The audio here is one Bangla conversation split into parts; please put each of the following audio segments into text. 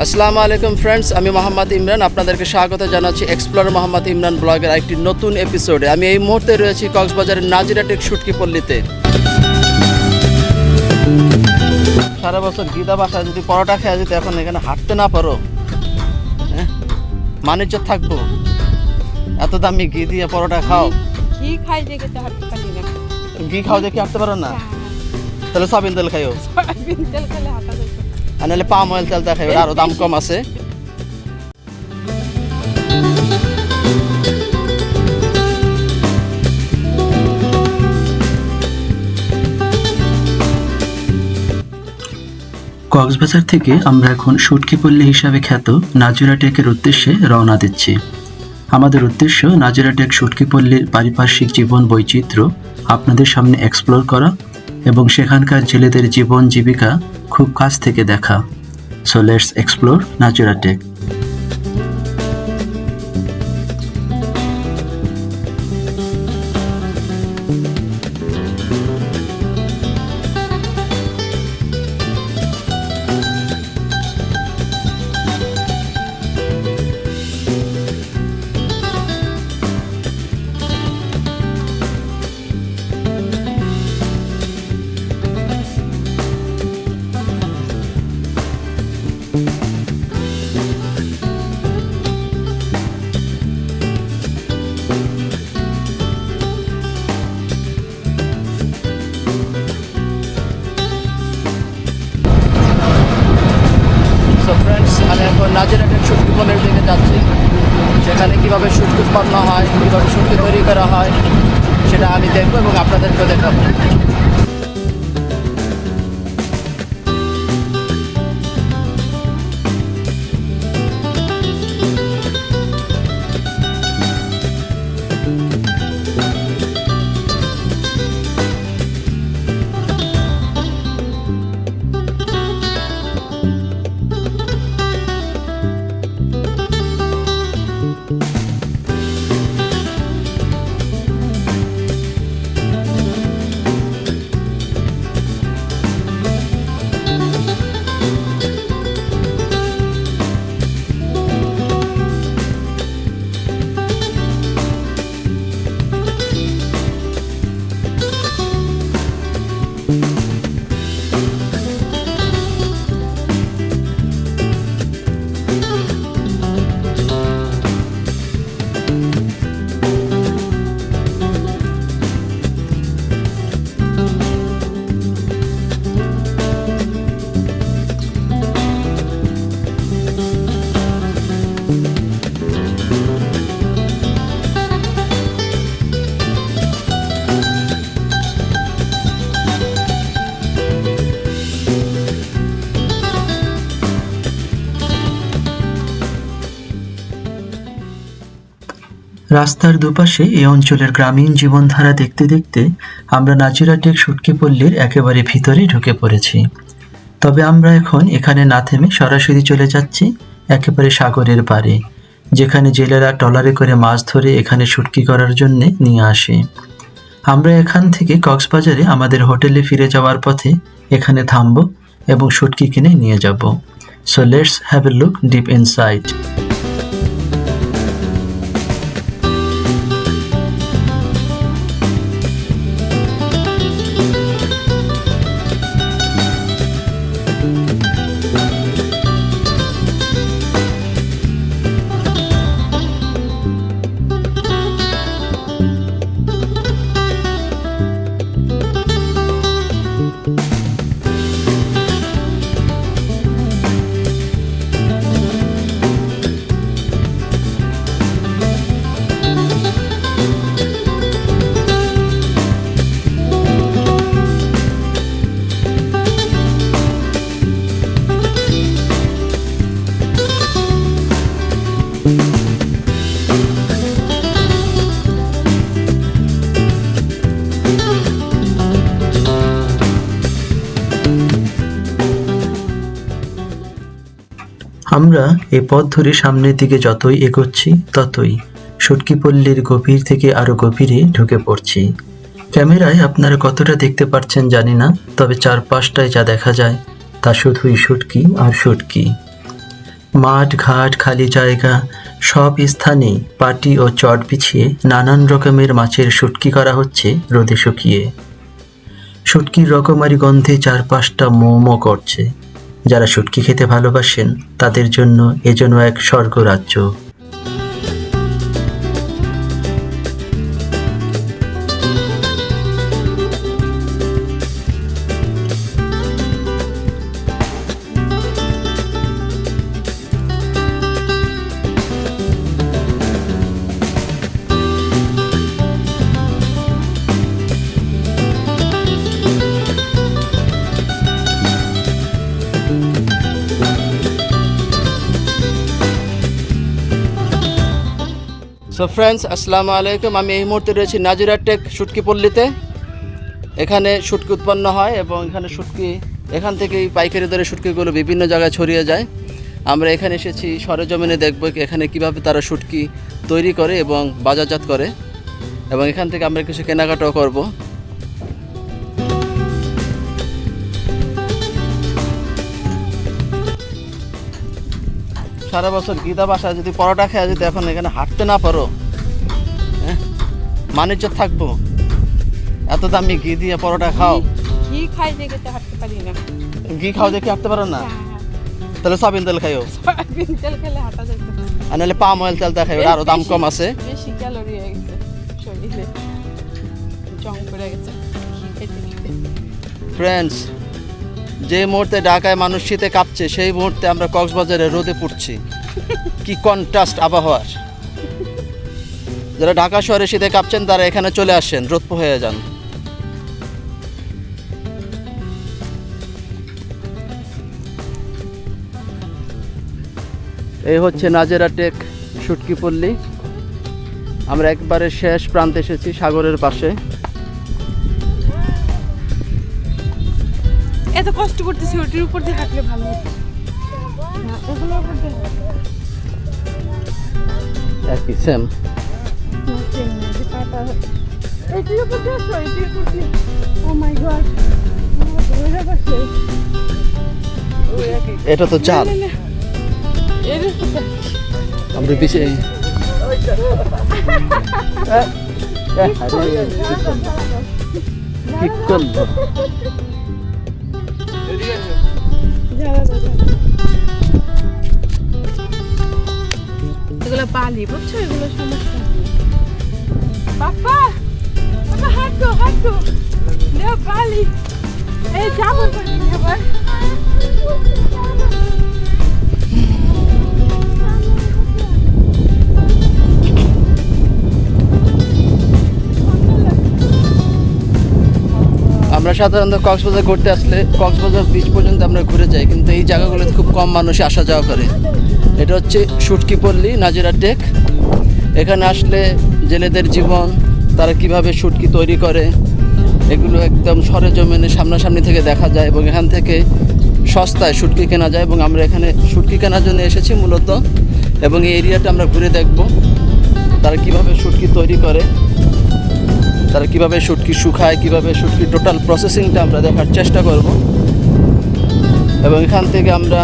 আসসালামু আলাইকুম ফ্রেন্ডস, আমি মোহাম্মদ ইমরান। আপনাদেরকে স্বাগত জানাচ্ছি এক্সপ্লোরার মোহাম্মদ ইমরান ব্লগের একটি নতুন এপিসোডে। আমি এই মুহূর্তে রয়েছি কক্সবাজারের নাজিরাটেক শুটকি পল্লীতে। সারা বছর গিদা বাসায় যদি পরোটা খেয়ে যেতে এখন এখানে হাঁটতে না পারো, হ্যাঁ মানিজ্য থাকবো? এত দামি ঘি দিয়ে পরোটা খাও। ঘি খাই দেখে তো হাঁটতে পারি না। ঘি খাও দেখে হাঁটতে পারো না? তাহলে সয়াবিন তেল খাইও, সয়াবিন তেল খেলে হাঁটা যেত। আর নাহলে পাম অয়েল তেলটা খাইও, আরও দাম কম আছে। কক্সবাজার থেকে আমরা এখন শুটকি পল্লী হিসাবে খ্যাত নাজিরাটেকের উদ্দেশ্যে রওনা দিচ্ছি। আমাদের উদ্দেশ্য নাজিরাটেক শুটকি পল্লীর পারিপার্শ্বিক জীবন বৈচিত্র্য আপনাদের সামনে এক্সপ্লোর করা এবং সেখানকার জেলেদের জীবন জীবিকা খুব কাছ থেকে দেখা। So let's explore Nazirartek. আমি এখন নাজিরাটেক শুটকি পল্লীর দিকে যাচ্ছি। সেখানে কীভাবে শুটকি উৎপন্ন হয়, কীভাবে শুটকি তৈরি করা হয়, সেটা আমি দেখবো এবং আপনাদেরকেও দেখাবো। রাস্তার দুপাশে এই অঞ্চলের গ্রামীণ জীবনধারা দেখতে দেখতে আমরা নাজিরাটেক শুটকি পল্লীর একেবারে ভিতরে ঢুকে পড়েছি। তবে আমরা এখন এখানে না থেমে সরাসরি চলে যাচ্ছি একেবারে সাগরের পাড়ে, যেখানে জেলেরা ট্রলারে করে মাছ ধরে এখানে শুটকি করার জন্য নিয়ে আসে। আমরা এখান থেকে কক্সবাজারে আমাদের হোটেলে ফিরে যাওয়ার পথে এখানে থামবো এবং শুটকি কিনে নিয়ে যাব। So let's have a look deep inside. আমরা এই পথ ধরে সামনের দিকে যতই এগোচ্ছি ততই শুটকি পল্লীর গভীর থেকে আরো গভীরে ঢুকে পড়ছি। ক্যামেরায় আপনারা কতটা দেখতে পাচ্ছেন জানি না, তবে চারপাশটায় যা দেখা যায় তা শুধুই শুটকি আর শুটকি। মাঠ ঘাট খালি জায়গা সব স্থানেই পাটি ও চট বিছিয়ে নানান রকমের মাছের শুটকি করা হচ্ছে রোদে শুকিয়ে। শুটকির রকমারি গন্ধে চারপাশটা মো মো করছে। যারা শুটকি খেতে ভালোবাসেন তাদের জন্য এ যেন এক স্বর্গরাজ্য। সো ফ্রেন্ডস, আসসালামু আলাইকুম। আমি এই মুহূর্তে রয়েছি নাজিরা টেক শুটকি পল্লীতে। এখানে শুটকি উৎপন্ন হয় এবং এখানে শুটকি এখান থেকেই পাইকারি দরে শুটকিগুলো বিভিন্ন জায়গায় ছড়িয়ে যায়। আমরা এখানে এসেছি সরেজমিনে দেখব এখানে কিভাবে তারা শুটকি তৈরি করে এবং বাজারজাত করে, এবং এখান থেকে আমরা কিছু কেনাকাটাও করব। সারা বছর গীতা বাসায় যদি পরোটা খেয়ে যদি এখন এখানে হাঁটতে না পারো, হ্যাঁ, বাণিজ্য থাকবো। এত দামি ঘি দিয়ে পরোটা খাও, ঘি খাই দেখে তো হাঁটতে পারি না। ঘি খাও দেখে হাঁটতে পারো না? হ্যাঁ, তাহলে সয়াবিন তেল খাইও, সয়াবিন তেল খেলে হাঁটা যেত না। আর নাহলে পাম অয়েল তেলটা খাইও, আরও দাম কম আছে। বেশি ক্যালোরি হয়ে গেছে শরীরে, জং পড়ে গেছে ঘি খেতে খেতে। ফ্রেন্ডস, যে মুহূর্তে ঢাকায় মানুষ শীতে কাঁপছে সেই মুহূর্তে আমরা কক্সবাজারে রোদে পুড়ছি। কি কন্ট্রাস্ট আবহাওয়ার! যারা ঢাকা শহরে শীতে কাঁপছেন তারা এখানে চলে আসেন, রোদ হয়ে যান। এই হচ্ছে নাজিরা টেক শুটকি পল্লী। আমরা একবারে শেষ প্রান্তে এসেছি, সাগরের পাশে। এত কষ্ট করতেছি, ওটির উপর দিয়ে হাঁটলে ভালো হতো। না, এগুলোর উপর দিয়ে একই সেম। এটির উপর দিয়ে আসো, এটির উপর দিয়ে। ও মাই গড, ধরে বসে। এটা তো জাল। এর উপর দিয়ে আমরা বেশি কি করবো? এগুলো বালি, বুঝছো? এগুলো সমস্যা নেই। বাবা বাবা, হাঁটো হাঁটো, দেও বালি। এই যাবো আবার। আমরা সাধারণত কক্সবাজার ঘুরতে আসলে কক্সবাজার বিচ পর্যন্ত আমরা ঘুরে যাই, কিন্তু এই জায়গাগুলোতে খুব কম মানুষ আসা যাওয়া করে। এটা হচ্ছে শুটকি পল্লী, নাজিরা টেক। এখানে আসলে জেলেদের জীবন, তারা কিভাবে শুটকি তৈরি করে, এগুলো একদম সরেজমিনে সামনাসামনি থেকে দেখা যায়, এবং এখান থেকে সস্তায় শুটকি কেনা যায়। এবং আমরা এখানে শুটকি কেনার জন্য এসেছি মূলত, এবং এই এরিয়াটা আমরা ঘুরে দেখব তারা কিভাবে শুটকি তৈরি করে, তারা কিভাবে শুটকি শুকায়, কিভাবে শুটকি টোটাল প্রসেসিংটা আমরা দেখার চেষ্টা করব। এবং এখান থেকে আমরা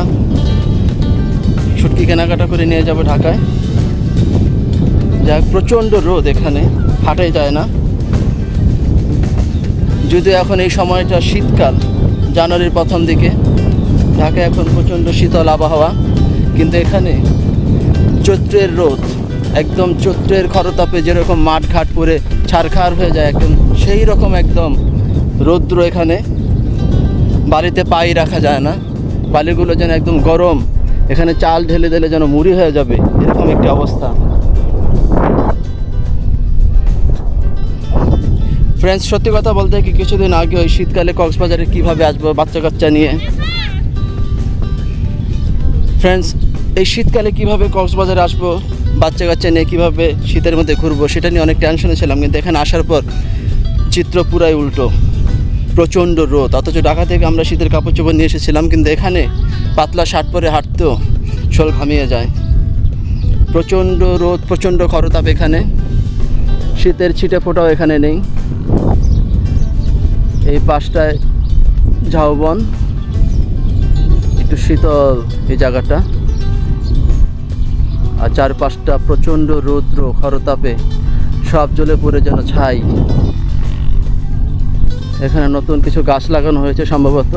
শুটকি কেনাকাটা করে নিয়ে যাব ঢাকায়। যা প্রচণ্ড রোদ, এখানে হাঁটাই যায় না। যদিও এখন এই সময়টা শীতকাল, জানুয়ারির প্রথম দিকে, ঢাকায় এখন প্রচণ্ড শীতল আবহাওয়া, কিন্তু এখানে চৈত্রের রোদ, একদম চৈত্রের খরতাপে যেরকম মাঠ ঘাট পরে ছারখার হয়ে যায়, একদম সেই রকম একদম রৌদ্র এখানে। বালিতে পাই রাখা যায় না, বালিগুলো যেন একদম গরম, এখানে চাল ঢেলে দিলে যেন মুড়ি হয়ে যাবে, এরকম একটি অবস্থা। ফ্রেন্ডস, সত্যি কথা বলতে কি, কিছুদিন আগে ওই শীতকালে কক্সবাজারে কীভাবে আসবো বাচ্চা কাচ্চা নিয়ে। ফ্রেন্ডস, এই শীতকালে কিভাবে কক্সবাজারে আসবো বাচ্চা কাচ্চা নিয়ে, কীভাবে শীতের মধ্যে ঘুরবো, সেটা নিয়ে অনেক টেনশনে ছিলাম। কিন্তু এখানে আসার পর চিত্র পুরাই উল্টো, প্রচণ্ড রোদ। অথচ ঢাকা থেকে আমরা শীতের কাপড় চোপড় নিয়ে এসেছিলাম, কিন্তু এখানে পাতলা শার্ট পরে হাঁটতেও শোল ঘামিয়ে যায়। প্রচণ্ড রোদ, প্রচণ্ড খরতাপ এখানে, শীতের ছিটে ফোটাও এখানে নেই। এই পাশটায় ঝাউবন, একটু শীতল এই জায়গাটা। আর চারপাশটা প্রচণ্ড রৌদ্র খরতাপে সব জ্বলে পড়ে যেন ছাই। এখানে নতুন কিছু গাছ লাগানো হয়েছে সম্ভবত।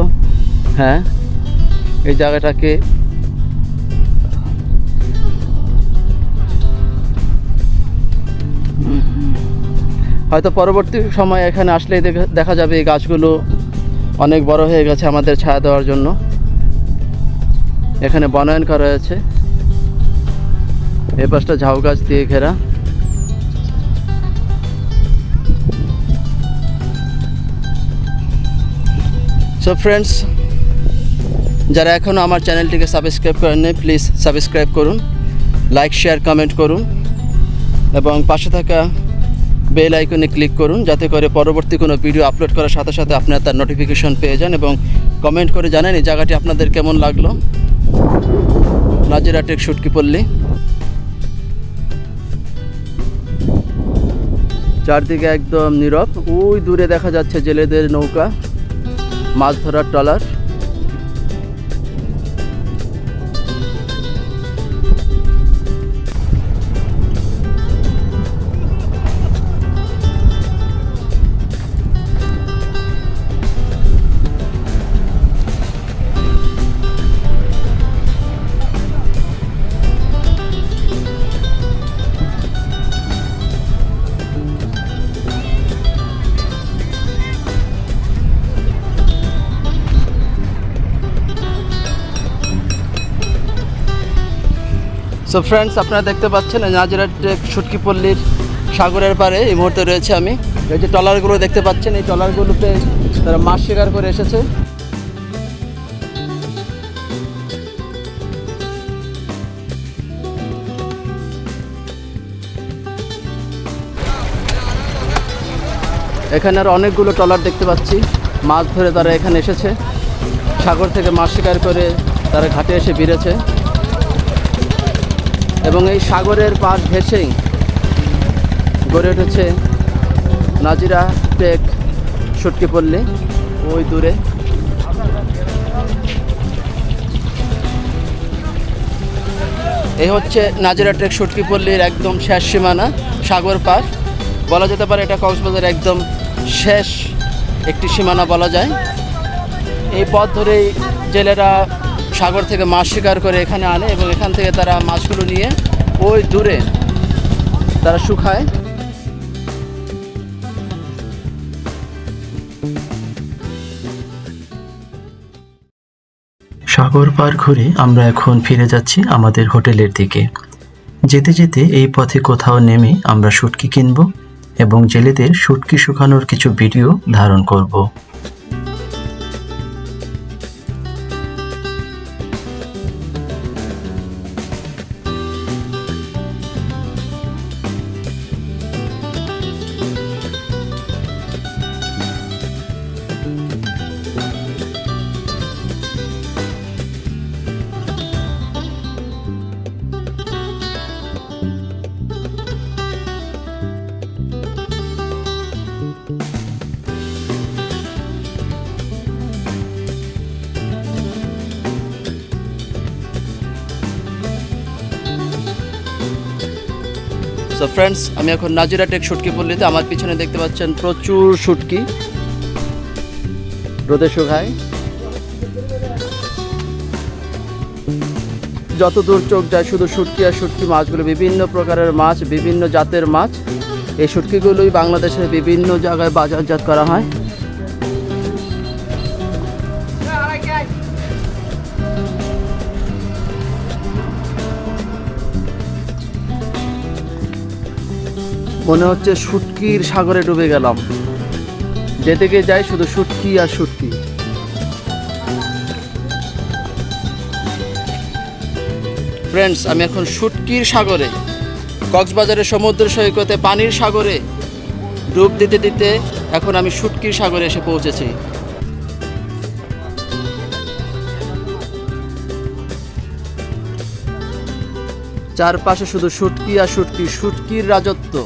হ্যাঁ, এই জায়গাটাকে হয়তো পরবর্তী সময়ে এখানে আসলেই দেখা যাবে এই গাছগুলো অনেক বড় হয়ে গেছে আমাদের ছায়া দেওয়ার জন্য। এখানে বনায়ন করা হয়েছে, এই পাশটা ঝাউ গাছ দিয়ে ঘেরা। সো ফ্রেন্ডস, যারা এখনও আমার চ্যানেলটিকে সাবস্ক্রাইব করেননি প্লিজ সাবস্ক্রাইব করুন, লাইক শেয়ার কমেন্ট করুন এবং পাশে থাকা বেল আইকনে ক্লিক করুন, যাতে করে পরবর্তী কোনো ভিডিও আপলোড করার সাথে সাথে আপনারা তার নোটিফিকেশন পেয়ে যান। এবং কমেন্ট করে জানেন এই জায়গাটি আপনাদের কেমন লাগলো। নাজিরা টেক শুটকিপল্লী, চারদিকে একদম নীরব। ওই দূরে দেখা যাচ্ছে জেলেদের নৌকা, মাছ ধরার ট্রলার। সো ফ্রেন্ডস, আপনারা দেখতে পাচ্ছেন নাজিরা টেক শুটকিপল্লীর সাগরের পাড়ে এই মুহূর্তে রয়েছে আমি। এই যে ট্রলারগুলো দেখতে পাচ্ছেন, এই ট্রলারগুলোতে তারা মাছ শিকার করে এসেছে। এখানে আর অনেকগুলো ট্রলার দেখতে পাচ্ছি, মাছ ধরে তারা এখানে এসেছে। সাগর থেকে মাছ শিকার করে তারা ঘাটে এসে ভিড়েছে এবং এই সাগরের পাশ ঘেঁষেই গড়ে উঠেছে নাজিরা টেক শুটকিপল্লী। ওই দূরে এই হচ্ছে নাজিরা টেক শুটকিপল্লীর একদম শেষ সীমানা, সাগর পার। বলা যেতে পারে এটা কক্সবাজারের একদম শেষ একটি সীমানা বলা যায়। এই পথ ধরেই জেলেরা সাগর থেকে মাছ শিকার করে এখানে আনে এবং এখান থেকে তারা মাছগুলো নিয়ে ওই দূরে তারা শুকায়। সাগর পার ঘুরে আমরা এখন ফিরে যাচ্ছি আমাদের হোটেলের দিকে। যেতে যেতে এই পথে কোথাও নেমে আমরা শুটকি কিনব এবং জেলেদের শুটকি শুকানোর কিছু ভিডিও ধারণ করব। সো ফ্রেন্ডস, আমি এখন নাজিরা টেক শুটকিপল্লীতে। আমার পিছনে দেখতে পাচ্ছেন প্রচুর শুটকি রোদে শুকায়। যত দূর চোখ যায় শুধু শুটকি আর শুটকি। মাছগুলো বিভিন্ন প্রকারের মাছ, বিভিন্ন জাতের মাছ। এই শুটকিগুলোই বাংলাদেশের বিভিন্ন জায়গায় বাজারজাত করা হয়। মনে হচ্ছে শুটকির সাগরে ডুবে গেলাম। যেদিকে যাই শুধু শুটকি আর শুটকি। ফ্রেন্ডস, আমি এখন শুটকির সাগরে, কক্সবাজারের সমুদ্র সৈকতে পানির সাগরে ডুব দিতে দিতে এখন আমি শুটকির সাগরে এসে পৌঁছেছি। চারপাশে শুধু শুটকি আর শুটকি, শুটকির রাজত্ব।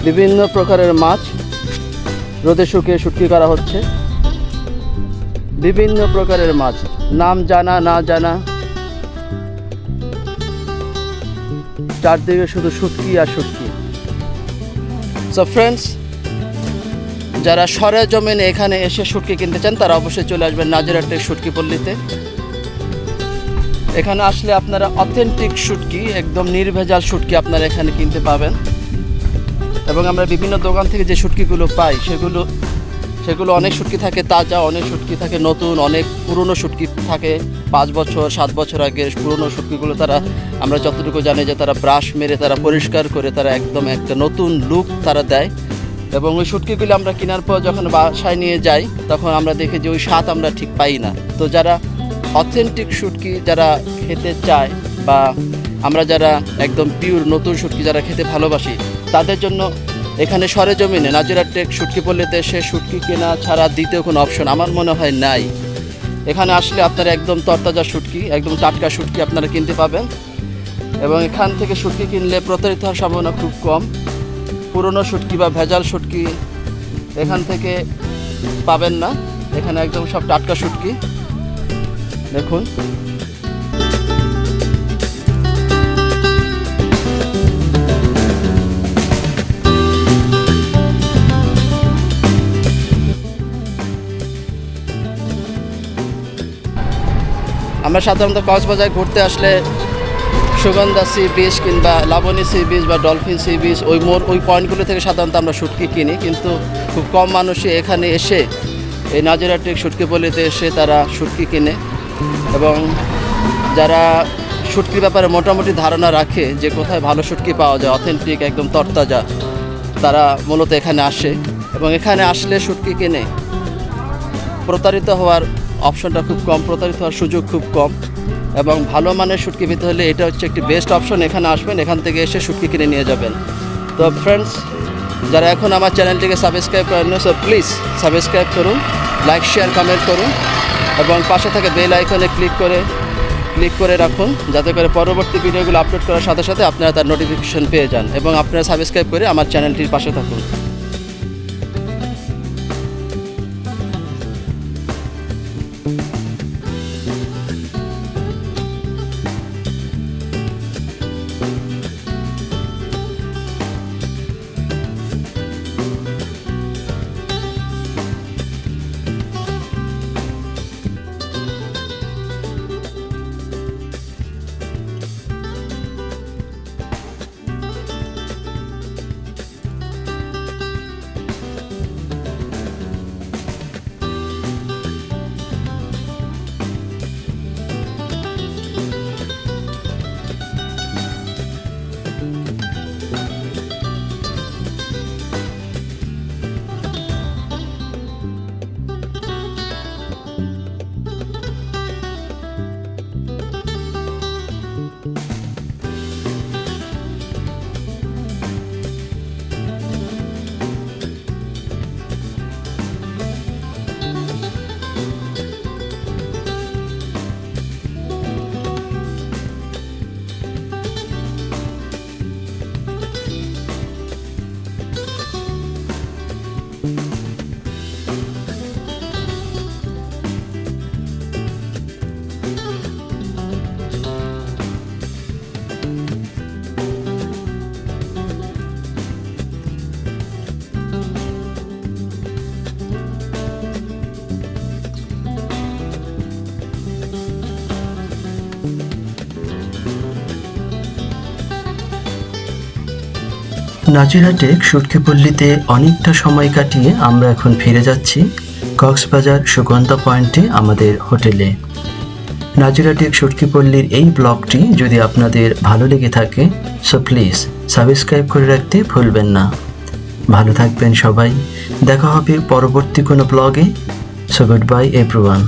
বিভিন্ন প্রকারের মাছ রোদে শুকিয়ে শুটকি করা হচ্ছে। বিভিন্ন প্রকারের মাছ, নাম জানা না জানা, চারদিকে শুধু শুটকি আর শুটকি। সো ফ্রেন্ডস, যারা সরেজমিনে এখানে এসে শুটকি কিনতে চান তারা অবশ্যই চলে আসবেন নাজিরা টেক শুটকি পল্লীতে। এখানে আসলে আপনারা অথেন্টিক শুটকি, একদম নির্ভেজাল শুটকি আপনারা এখানে কিনতে পাবেন। এবং আমরা বিভিন্ন দোকান থেকে যে শুটকিগুলো পাই সেগুলো অনেক শুটকি থাকে তাজা, অনেক শুটকি থাকে নতুন, অনেক পুরনো শুটকি থাকে 5 বছর 7 বছর আগের পুরনো শুটকিগুলো তারা, আমরা যতটুকু জানি যে তারা ব্রাশ মেরে তারা পরিষ্কার করে তারা একদম একটা নতুন লুক তারা দেয়। এবং ওই শুটকিগুলো আমরা কেনার পর যখন বাসায় নিয়ে যাই তখন আমরা দেখি যে ওই স্বাদ আমরা ঠিক পাই না। তো যারা অথেন্টিক শুটকি যারা খেতে চায় বা আমরা যারা একদম পিওর নতুন শুটকি যারা খেতে ভালোবাসি তাদের জন্য এখানে সরেজমিনে নাজিরা টেক শুটকি পল্লীতে এসে শুটকি কেনা ছাড়া দ্বিতীয় কোনো অপশন আমার মনে হয় নাই। এখানে আসলে আপনারা একদম তরতাজা শুটকি, একদম টাটকা শুটকি আপনারা কিনতে পাবেন। এবং এখান থেকে শুটকি কিনলে প্রতারিত হওয়ার সম্ভাবনা খুব কম। পুরনো শুটকি বা ভেজাল শুটকি এখান থেকে পাবেন না, এখানে একদম সব টাটকা শুটকি। দেখুন, আমরা সাধারণত কক্সবাজার ঘুরতে আসলে সুগন্ধা সি বিচ কিংবা লাবণী সি বিচ বা ডলফিন সি বিচ ওই পয়েন্টগুলো থেকে সাধারণত আমরা শুটকি কিনি, কিন্তু খুব কম মানুষই এখানে এসে এই নাজিরা টেক শুটকি পল্লীতে এসে তারা শুটকি কিনে। এবং যারা শুটকির ব্যাপারে মোটামুটি ধারণা রাখে যে কোথায় ভালো শুটকি পাওয়া যায় অথেন্টিক একদম তরতাজা, তারা মূলত এখানে আসে এবং এখানে আসলে শুটকি কিনে। প্রতারিত হওয়ার অপশনটা খুব কম, প্রতারিত হওয়ার সুযোগ খুব কম। এবং ভালো মানের শুটকি পেতে হলে এটা হচ্ছে একটি বেস্ট অপশন। এখানে আসবেন, এখান থেকে এসে শুটকি কিনে নিয়ে যাবেন। তো ফ্রেন্ডস, যারা এখন আমার চ্যানেলটিকে সাবস্ক্রাইব করেন না, সো প্লিজ সাবস্ক্রাইব করুন, লাইক শেয়ার কমেন্ট করুন এবং পাশে থাকা বেল আইকনে ক্লিক করে রাখুন, যাতে করে পরবর্তী ভিডিওগুলো আপলোড করার সাথে সাথে আপনারা তার নোটিফিকেশন পেয়ে যান। এবং আপনারা সাবস্ক্রাইব করে আমার চ্যানেলটির পাশে থাকুন। নাজিরা টেক শুটকি পল্লীতে অনেকটা সময় কাটিয়ে আমরা এখন ফিরে যাচ্ছি কক্সবাজার সুগন্ধা পয়েন্টে আমাদের হোটেলে। নাজিরা টেক শুটকি পল্লীর এই ব্লগটি যদি আপনাদের ভালো লেগে থাকে সো প্লিজ সাবস্ক্রাইব করে রাখতে ভুলবেন না। ভালো থাকবেন সবাই, দেখা হবে পরবর্তী কোনো ব্লগে। So good bye everyone.